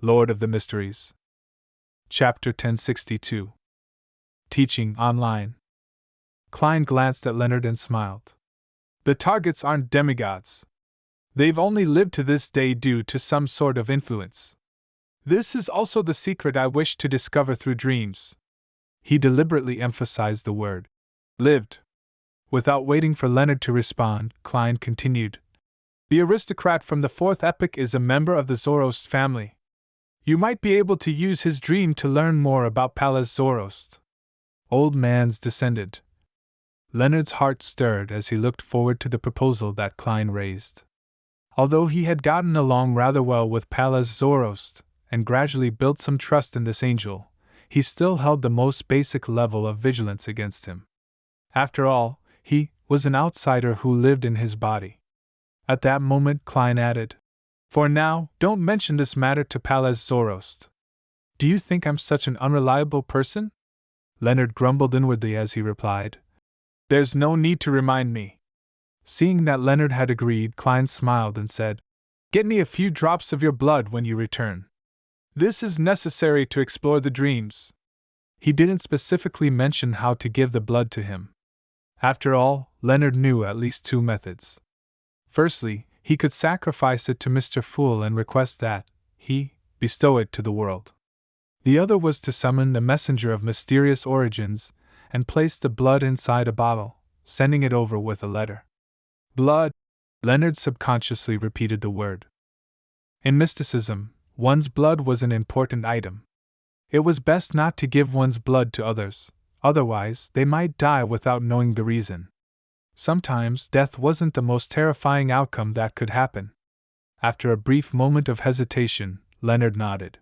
Lord of the Mysteries. Chapter 1062. Teaching Online. Klein glanced at Leonard and smiled. The targets aren't demigods. They've only lived to this day due to some sort of influence. This is also the secret I wish to discover through dreams. He deliberately emphasized the word lived. Without waiting for Leonard to respond, Klein continued. The aristocrat from the fourth epoch is a member of the Zoroast family. You might be able to use his dream to learn more about Pallas Zoroast. Old man's descendant. Leonard's heart stirred as he looked forward to the proposal that Klein raised. Although he had gotten along rather well with Pallas Zoroast, and gradually built some trust in this angel, he still held the most basic level of vigilance against him. After all, he was an outsider who lived in his body. At that moment, Klein added, For now, don't mention this matter to Pallas Zoroast. Do you think I'm such an unreliable person? Leonard grumbled inwardly as he replied, There's no need to remind me. Seeing that Leonard had agreed, Klein smiled and said, Get me a few drops of your blood when you return. This is necessary to explore the dreams. He didn't specifically mention how to give the blood to him. After all, Leonard knew at least two methods. Firstly, he could sacrifice it to Mr. Fool and request that he bestow it to the world. The other was to summon the messenger of mysterious origins and place the blood inside a bottle, sending it over with a letter. Blood. Leonard subconsciously repeated the word. In mysticism, one's blood was an important item. It was best not to give one's blood to others, otherwise they might die without knowing the reason. Sometimes death wasn't the most terrifying outcome that could happen. After a brief moment of hesitation, Leonard nodded.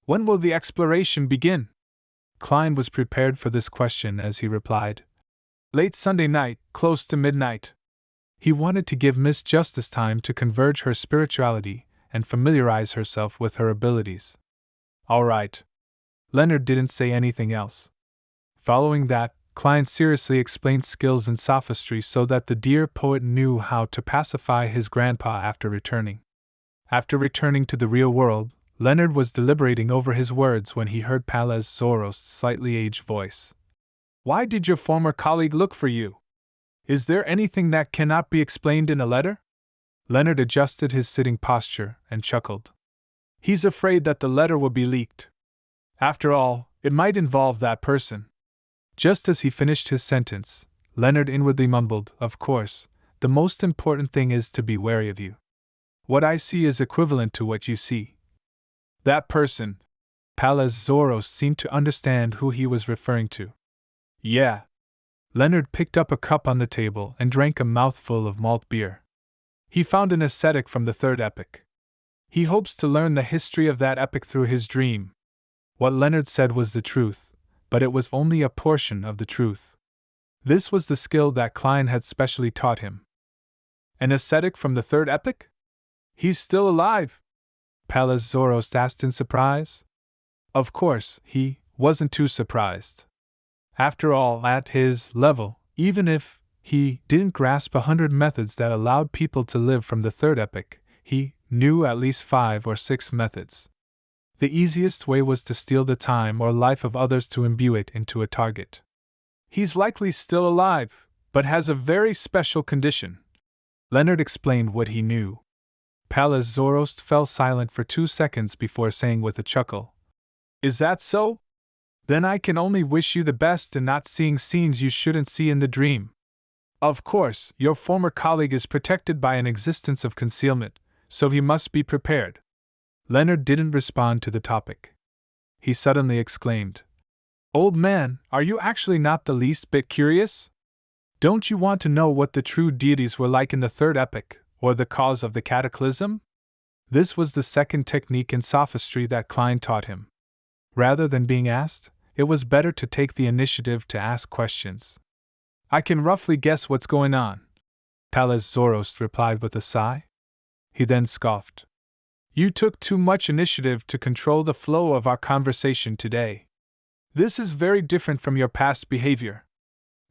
When will the exploration begin? Klein was prepared for this question as he replied. Late Sunday night, close to midnight. He wanted to give Miss Justice time to converge her spirituality and familiarize herself with her abilities. All right. Leonard didn't say anything else. Following that, Klein seriously explained skills in sophistry so that the dear poet knew how to pacify his grandpa after returning. After returning to the real world, Leonard was deliberating over his words when he heard Pallas Zoroast's slightly aged voice. Why did your former colleague look for you? Is there anything that cannot be explained in a letter? Leonard adjusted his sitting posture and chuckled. He's afraid that the letter will be leaked. After all, it might involve that person. Just as he finished his sentence, Leonard inwardly mumbled, Of course, the most important thing is to be wary of you. What I see is equivalent to what you see. That person. Pallas Zoroast seemed to understand who he was referring to. Yeah. Leonard picked up a cup on the table and drank a mouthful of malt beer. He found an ascetic from the third epoch. He hopes to learn the history of that epoch through his dream. What Leonard said was the truth, but it was only a portion of the truth. This was the skill that Klein had specially taught him. An ascetic from the third epoch? He's still alive? Pallas Zoroast asked in surprise. Of course, he wasn't too surprised. After all, at his level, even if he didn't grasp 100 methods that allowed people to live from the third epoch, he knew at least 5 or 6 methods. The easiest way was to steal the time or life of others to imbue it into a target. He's likely still alive, but has a very special condition. Leonard explained what he knew. Pallas Zoroast fell silent for 2 seconds before saying with a chuckle, Is that so? Then I can only wish you the best in not seeing scenes you shouldn't see in the dream. Of course, your former colleague is protected by an existence of concealment, so he must be prepared. Leonard didn't respond to the topic. He suddenly exclaimed, Old man, are you actually not the least bit curious? Don't you want to know what the true deities were like in the third epoch, or the cause of the cataclysm? This was the second technique in sophistry that Klein taught him. Rather than being asked, it was better to take the initiative to ask questions. I can roughly guess what's going on, Pallas Zoroast replied with a sigh. He then scoffed. You took too much initiative to control the flow of our conversation today. This is very different from your past behavior.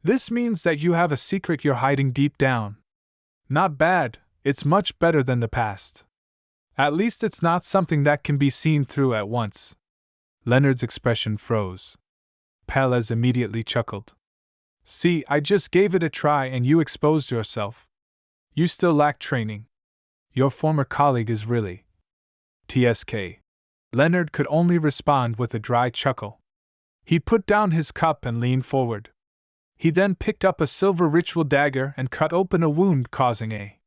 This means that you have a secret you're hiding deep down. Not bad, it's much better than the past. At least it's not something that can be seen through at once. Leonard's expression froze. Pelez immediately chuckled. See, I just gave it a try and you exposed yourself. You still lack training. Your former colleague is really TSK. Leonard could only respond with a dry chuckle. He put down his cup and leaned forward. He then picked up a silver ritual dagger and cut open a wound, causing a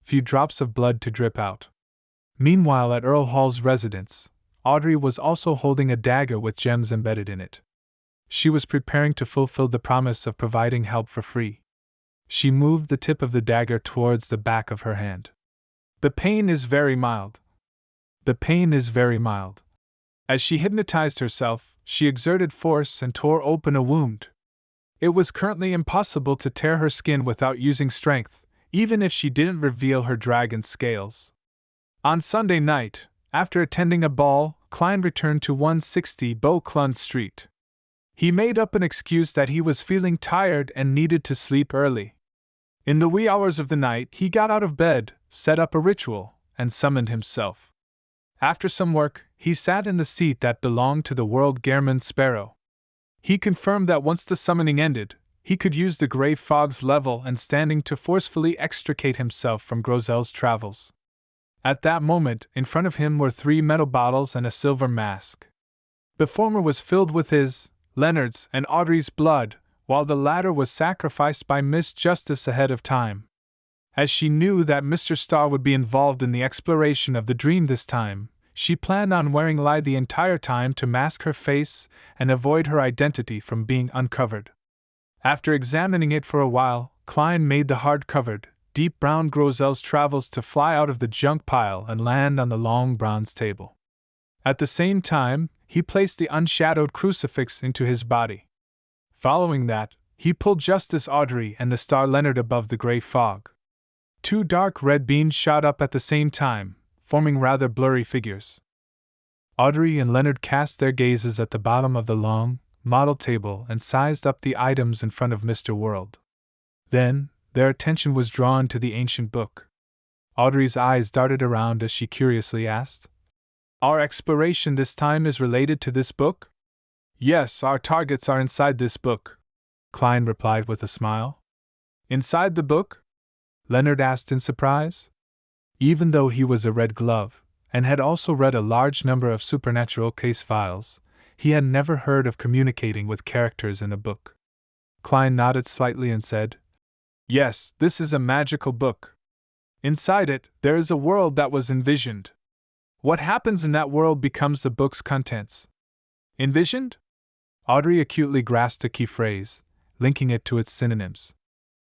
few drops of blood to drip out. Meanwhile, at Earl Hall's residence, Audrey was also holding a dagger with gems embedded in it. She was preparing to fulfill the promise of providing help for free. She moved the tip of the dagger towards the back of her hand. The pain is very mild. The pain is very mild. As she hypnotized herself, she exerted force and tore open a wound. It was currently impossible to tear her skin without using strength, even if she didn't reveal her dragon's scales. On Sunday night, after attending a ball, Klein returned to 160 Beauclund Street. He made up an excuse that he was feeling tired and needed to sleep early. In the wee hours of the night, he got out of bed, set up a ritual, and summoned himself. After some work, he sat in the seat that belonged to the World Gehrman Sparrow. He confirmed that once the summoning ended, he could use the gray fog's level and standing to forcefully extricate himself from Grozel's travels. At that moment, in front of him were 3 metal bottles and a silver mask. The former was filled with his, Leonard's, and Audrey's blood, while the latter was sacrificed by Miss Justice ahead of time. As she knew that Mr. Starr would be involved in the exploration of the dream this time, she planned on wearing lie the entire time to mask her face and avoid her identity from being uncovered. After examining it for a while, Klein made the hard-covered, deep brown Grozel's travels to fly out of the junk pile and land on the long bronze table. At the same time, he placed the unshadowed crucifix into his body. Following that, he pulled Justice Audrey and the star Leonard above the gray fog. 2 dark red beams shot up at the same time, forming rather blurry figures. Audrey and Leonard cast their gazes at the bottom of the long, model table and sized up the items in front of Mr. World. Then, their attention was drawn to the ancient book. Audrey's eyes darted around as she curiously asked, "Our exploration this time is related to this book?" "Yes, our targets are inside this book," Klein replied with a smile. "Inside the book?" Leonard asked in surprise. Even though he was a Red Glove, and had also read a large number of supernatural case files, he had never heard of communicating with characters in a book. Klein nodded slightly and said, "Yes, this is a magical book. Inside it, there is a world that was envisioned. What happens in that world becomes the book's contents." "Envisioned?" Audrey acutely grasped a key phrase, linking it to its synonyms.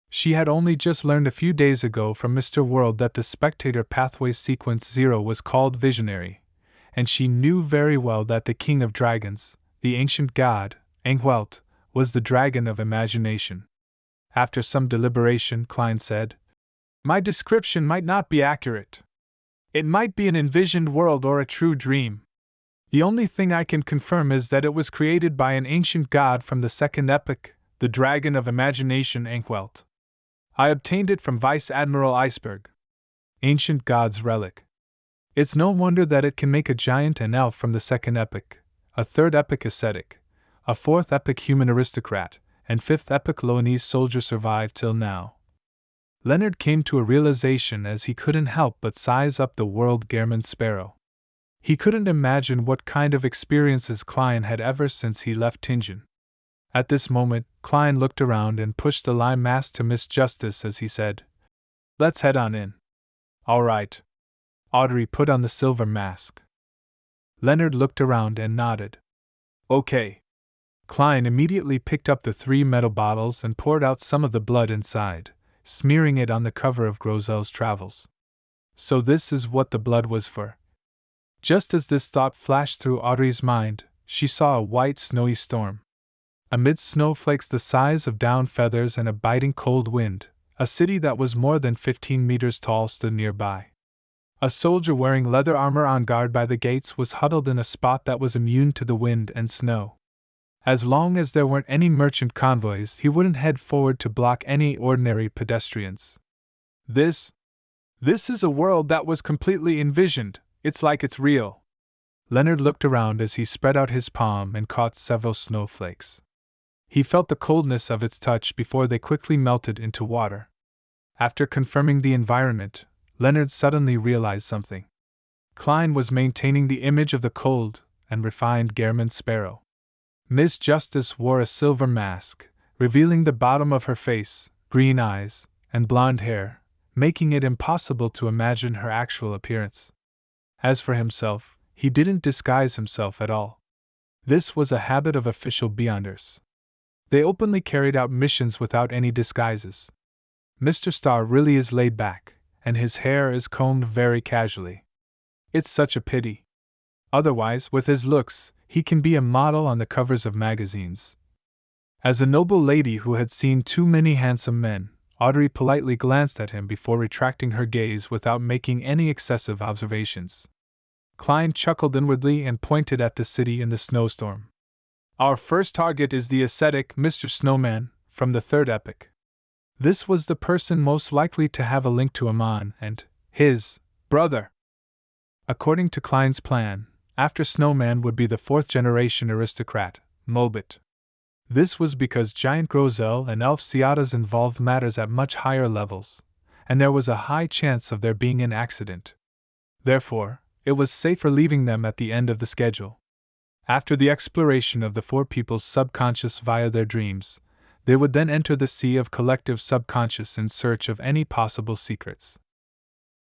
She had only just learned a few days ago from Mr. World that the Spectator Pathways Sequence 0 was called Visionary, and she knew very well that the King of Dragons, the ancient god, Enghwelt, was the dragon of imagination. After some deliberation, Klein said, "My description might not be accurate. It might be an envisioned world or a true dream. The only thing I can confirm is that it was created by an ancient god from the second epoch, the dragon of imagination Enghwelt. I obtained it from Vice Admiral Iceberg. Ancient god's relic. It's no wonder that it can make a giant and elf from the second epoch, a third epoch ascetic, a fourth epoch human aristocrat, and fifth epoch Loanese soldier survive till now." Leonard came to a realization as he couldn't help but size up the World Gehrman Sparrow. He couldn't imagine what kind of experiences Klein had ever since he left Tingen. At this moment, Klein looked around and pushed the lime mask to Miss Justice as he said, "Let's head on in." "All right." Audrey put on the silver mask. Leonard looked around and nodded. "Okay." Klein immediately picked up the 3 metal bottles and poured out some of the blood inside, smearing it on the cover of Grozel's Travels. So this is what the blood was for. Just as this thought flashed through Audrey's mind, she saw a white snowy storm. Amidst snowflakes the size of down feathers and a biting cold wind, a city that was more than 15 meters tall stood nearby. A soldier wearing leather armor on guard by the gates was huddled in a spot that was immune to the wind and snow. As long as there weren't any merchant convoys, he wouldn't head forward to block any ordinary pedestrians. This This is a world that was completely envisioned, it's like it's real. Leonard looked around as he spread out his palm and caught several snowflakes. He felt the coldness of its touch before they quickly melted into water. After confirming the environment, Leonard suddenly realized something. Klein was maintaining the image of the cold and refined Gehrman sparrow. Miss Justice wore a silver mask, revealing the bottom of her face, green eyes, and blonde hair, making it impossible to imagine her actual appearance. As for himself, he didn't disguise himself at all. This was a habit of official Beyonders. They openly carried out missions without any disguises. Mr. Starr really is laid back, and his hair is combed very casually. It's such a pity. Otherwise, with his looks, he can be a model on the covers of magazines. As a noble lady who had seen too many handsome men, Audrey politely glanced at him before retracting her gaze without making any excessive observations. Klein chuckled inwardly and pointed at the city in the snowstorm. Our first target is the ascetic Mr. Snowman, from the third epoch. This was the person most likely to have a link to Amon and his brother. According to Klein's plan, after Snowman would be the fourth-generation aristocrat, Mulbit. This was because giant Grozel and elf Ciatas involved matters at much higher levels, and there was a high chance of there being an accident. Therefore, it was safer leaving them at the end of the schedule. After the exploration of the four people's subconscious via their dreams, they would then enter the sea of collective subconscious in search of any possible secrets.